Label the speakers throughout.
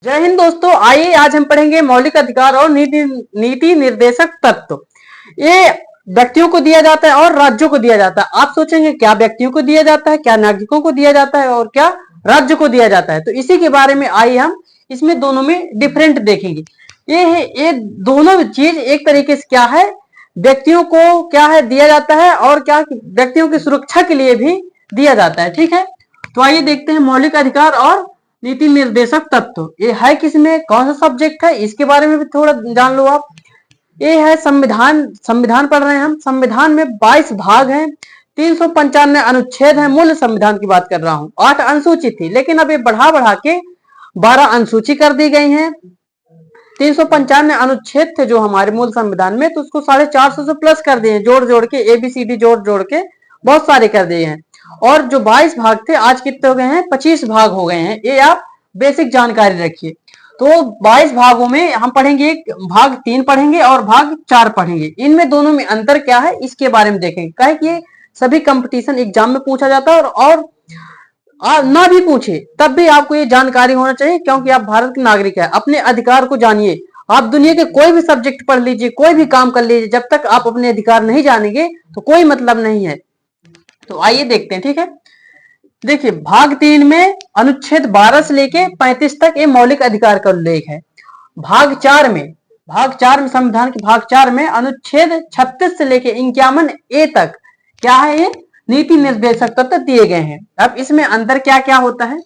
Speaker 1: जय हिंद दोस्तों। आइए आज हम पढ़ेंगे मौलिक अधिकार और नीति नीति निर्देशक तत्व। ये व्यक्तियों को दिया जाता है और राज्यों को दिया जाता है। आप सोचेंगे क्या व्यक्तियों को दिया जाता है, क्या नागरिकों को दिया जाता है और क्या राज्य को दिया जाता है। तो इसी के बारे में आइए हम इसमें दोनों में डिफरेंट देखेंगे। ये दोनों चीज एक तरीके से क्या है, व्यक्तियों को क्या है दिया जाता है और क्या व्यक्तियों की सुरक्षा के लिए भी दिया जाता है। ठीक है, तो आइए देखते हैं मौलिक अधिकार और नीति निर्देशक तत्व। ये है किसमें, कौन सा सब्जेक्ट है, इसके बारे में भी थोड़ा जान लो आप। ये है संविधान। संविधान पढ़ रहे हैं हम। संविधान में 22 भाग हैं, 395 अनुच्छेद हैं। मूल संविधान की बात कर रहा हूं। 8 अनुसूची थी, लेकिन अब ये बढ़ा बढ़ा के 12 अनुसूची कर दी गई हैं। 395 अनुच्छेद थे जो हमारे मूल संविधान में, तो उसको 450 से प्लस कर दिए, जोड़ जोड़ के ABCD जोड़ जोड़ के बहुत सारे कर दिए हैं। और जो 22 भाग थे आज कितने हो गए हैं, 25 भाग हो गए हैं। ये आप बेसिक जानकारी रखिए। तो 22 भागों में हम पढ़ेंगे, भाग 3 पढ़ेंगे और भाग 4 पढ़ेंगे। इनमें दोनों में अंतर क्या है इसके बारे में देखेंगे। क्या है कि ये सभी कंपटीशन एग्जाम में पूछा जाता है और ना भी पूछे तब भी आपको ये जानकारी होना चाहिए, क्योंकि आप भारत के नागरिक है। अपने अधिकार को जानिए। आप दुनिया के कोई भी सब्जेक्ट पढ़ लीजिए, कोई भी काम कर लीजिए, जब तक आप अपने अधिकार नहीं जानेंगे तो कोई मतलब नहीं है। तो आइए देखते हैं। ठीक है, देखिए भाग 3 में अनुच्छेद 12 से लेके 35 तक ये मौलिक अधिकार का उल्लेख है। भाग 4 में संविधान के भाग 4 में अनुच्छेद 36 से लेके 51A तक क्या है, ये नीति निर्देशक तत्व दिए गए हैं। अब इसमें अंतर क्या क्या होता है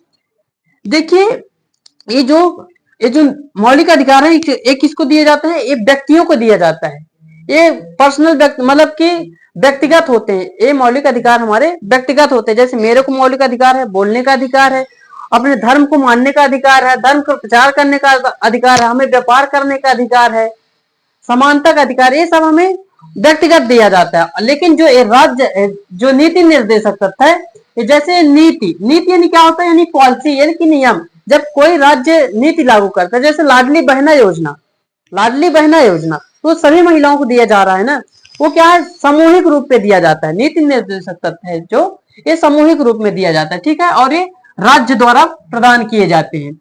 Speaker 1: देखिए। ये जो मौलिक अधिकार है, एक किसको दिया जाता है, ये व्यक्तियों को दिया जाता है। ये पर्सनल मतलब कि व्यक्तिगत होते हैं। ये मौलिक अधिकार हमारे व्यक्तिगत होते हैं। जैसे मेरे को मौलिक अधिकार है, बोलने का अधिकार है, अपने धर्म को मानने का अधिकार है, धर्म को प्रचार करने का अधिकार है, हमें व्यापार करने का अधिकार है, समानता का अधिकार, ये सब हमें व्यक्तिगत दिया जाता है। लेकिन जो राज्य जो नीति निर्देशक तत्व है, जैसे नीति यानी क्या होता है, यानी पॉलिसी यानी कि नियम। जब कोई राज्य नीति लागू करता है, जैसे लाडली बहना योजना तो सभी महिलाओं को दिया जा रहा है ना, वो क्या है सामूहिक रूप पे दिया जाता है। नीति निर्देशक तत्व है जो ये सामूहिक रूप में दिया जाता है। ठीक है, और ये राज्य द्वारा प्रदान किए जाते हैं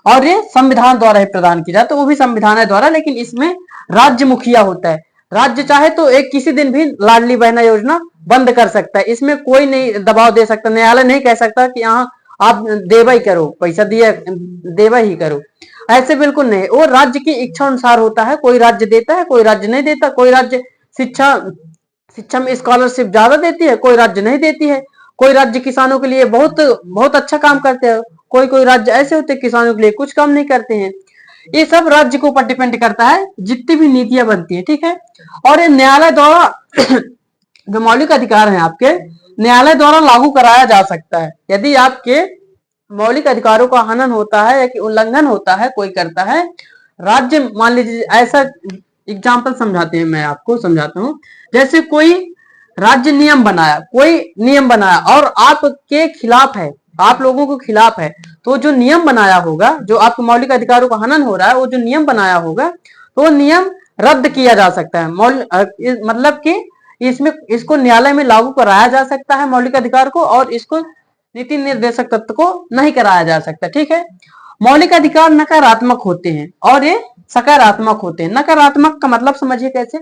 Speaker 1: और ये संविधान द्वारा ही प्रदान किया जाता है। वो भी संविधान द्वारा, लेकिन इसमें राज्य मुखिया होता है। राज्य चाहे तो एक किसी दिन भी लाडली बहना योजना बंद कर सकता है। इसमें कोई नहीं दबाव दे सकता। न्यायालय नहीं कह सकता कि हाँ आप देवा ही करो, पैसा दिया देवा ही करो, ऐसे बिल्कुल नहीं। वो राज्य की इच्छा अनुसार होता है। कोई राज्य देता है, कोई राज्य नहीं देता। कोई राज्य शिक्षा में स्कॉलरशिप ज्यादा देती है, कोई राज्य नहीं देती है। कोई राज्य किसानों के लिए बहुत बहुत अच्छा काम करते हैं, कोई राज्य ऐसे होते हैं किसानों के लिए कुछ काम नहीं करते हैं। ये सब राज्य के ऊपर डिपेंड करता है जितनी भी नीतियां बनती है। ठीक है, और ये न्यायालय द्वारा जो मौलिक अधिकार है आपके, न्यायालय द्वारा लागू कराया जा सकता है। यदि आपके मौलिक अधिकारों का हनन होता है या कि उल्लंघन होता है, कोई करता है, राज्य मान लीजिए, ऐसा एग्जाम्पल समझाते हैं, मैं आपको समझाता हूँ। जैसे कोई राज्य कोई नियम बनाया और आपके खिलाफ है, आप लोगों के खिलाफ है, तो जो नियम बनाया होगा, जो आपके मौलिक अधिकारों का हनन हो रहा है, वो जो नियम बनाया होगा तो नियम रद्द किया जा सकता है। मतलब कि इसको न्यायालय में लागू कराया जा सकता है मौलिक अधिकार को, और इसको नीति निर्देशक तत्व को नहीं कराया जा सकता। ठीक है, मौलिक अधिकार नकारात्मक होते हैं और ये सकारात्मक होते हैं। नकारात्मक का मतलब समझिए कैसे।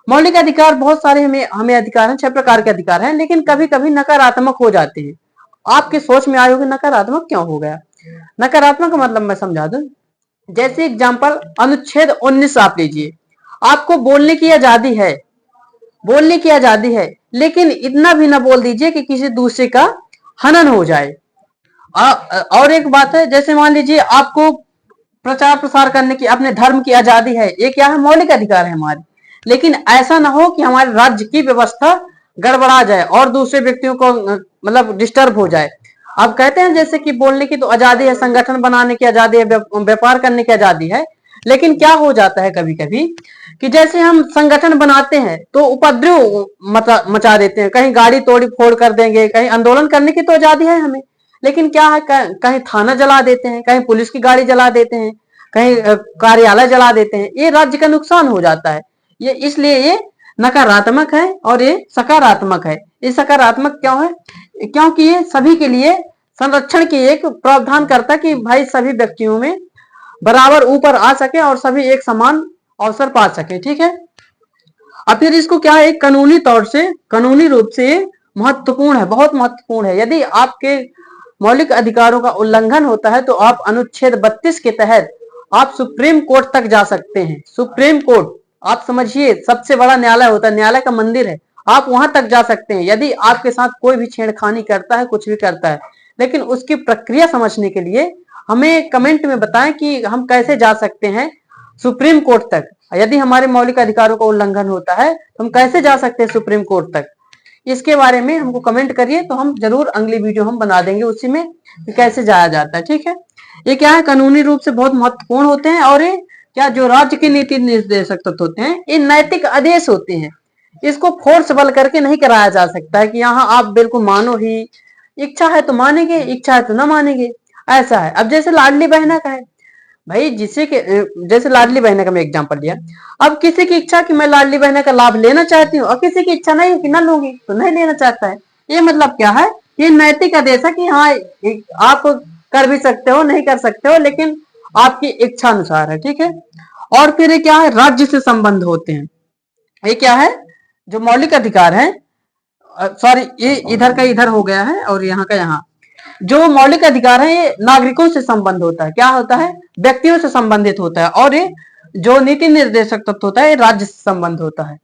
Speaker 1: मौलिक अधिकार बहुत सारे हमें अधिकार हैं, 6 प्रकार के अधिकार हैं, लेकिन कभी कभी नकारात्मक हो जाते हैं। आपके सोच में आयोगे नकारात्मक क्यों हो गया। नकारात्मक का मतलब मैं समझा दूं। जैसे एग्जाम्पल अनुच्छेद 19 आप लीजिए। आपको बोलने की आजादी है, लेकिन इतना भी ना बोल दीजिए कि किसी दूसरे का हनन हो जाए। और एक बात है, जैसे मान लीजिए आपको प्रचार प्रसार करने की, अपने धर्म की आजादी है, ये क्या है, मौलिक अधिकार है हमारे। लेकिन ऐसा ना हो कि हमारे राज्य की व्यवस्था गड़बड़ा जाए और दूसरे व्यक्तियों को मतलब डिस्टर्ब हो जाए। अब कहते हैं जैसे कि बोलने की तो आजादी है, संगठन बनाने की आजादी है, व्यापार करने की आजादी है, लेकिन क्या हो जाता है कभी कभी कि जैसे हम संगठन बनाते हैं तो उपद्रव मचा देते हैं। कहीं गाड़ी तोड़ी फोड़ कर देंगे, कहीं आंदोलन करने की तो आजादी है हमें, लेकिन क्या है कहीं थाना जला देते हैं, कहीं पुलिस की गाड़ी जला देते हैं, कहीं कार्यालय जला देते हैं। ये राज्य का नुकसान हो जाता है। ये इसलिए ये नकारात्मक है और ये सकारात्मक है। ये सकारात्मक क्यों है, क्योंकि ये सभी के लिए संरक्षण की एक प्रावधान करता है कि भाई सभी व्यक्तियों में बराबर ऊपर आ सके और सभी एक समान अवसर पा सके। ठीक है, अब फिर इसको क्या है, कानूनी तौर से, कानूनी रूप से महत्वपूर्ण है, बहुत महत्वपूर्ण है। यदि आपके मौलिक अधिकारों का उल्लंघन होता है तो आप अनुच्छेद 32 के तहत आप सुप्रीम कोर्ट तक जा सकते हैं। सुप्रीम कोर्ट, आप समझिए, सबसे बड़ा न्यायालय होता है, न्यायालय का मंदिर है, आप वहां तक जा सकते हैं यदि आपके साथ कोई भी छेड़खानी करता है, कुछ भी करता है। लेकिन उसकी प्रक्रिया समझने के लिए हमें कमेंट में बताएं कि हम कैसे जा सकते हैं सुप्रीम कोर्ट तक। यदि हमारे मौलिक अधिकारों का उल्लंघन होता है तो हम कैसे जा सकते हैं सुप्रीम कोर्ट तक, इसके बारे में हमको कमेंट करिए, तो हम जरूर अगली वीडियो हम बना देंगे उसी में कैसे जाया जाता है। ठीक है, ये क्या है, कानूनी रूप से बहुत महत्वपूर्ण होते हैं, और ये क्या, जो राज्य के नीति निर्देशक तत्व होते हैं, ये नैतिक आदेश होते हैं। इसको फोर्सबल करके नहीं कराया जा सकता है कि यहाँ आप बिल्कुल मानो ही, इच्छा है तो मानेंगे, इच्छा है तो ना मानेंगे, ऐसा है। अब जैसे लाडली बहना का है भाई, जिसे के जैसे लाडली बहना का मैं एग्जांपल दिया, अब किसी की इच्छा कि मैं लाडली बहना का लाभ लेना चाहती हूँ, और किसी की इच्छा नहीं कि ना लूंगी, तो नहीं लेना चाहता है। ये मतलब क्या है, ये नैतिक आदेश है कि हाँ, आप कर भी सकते हो, नहीं कर सकते हो, लेकिन आपकी इच्छा अनुसार है। ठीक है, और फिर ये क्या है, राज्य से संबंध होते हैं। ये क्या है, जो मौलिक अधिकार है, सॉरी, ये इधर का इधर हो गया है और यहाँ का यहाँ। जो मौलिक अधिकार है ये नागरिकों से संबंध होता है, क्या होता है, व्यक्तियों से संबंधित होता है, और ये जो नीति निर्देशक तत्व होता है ये राज्य से संबंध होता है।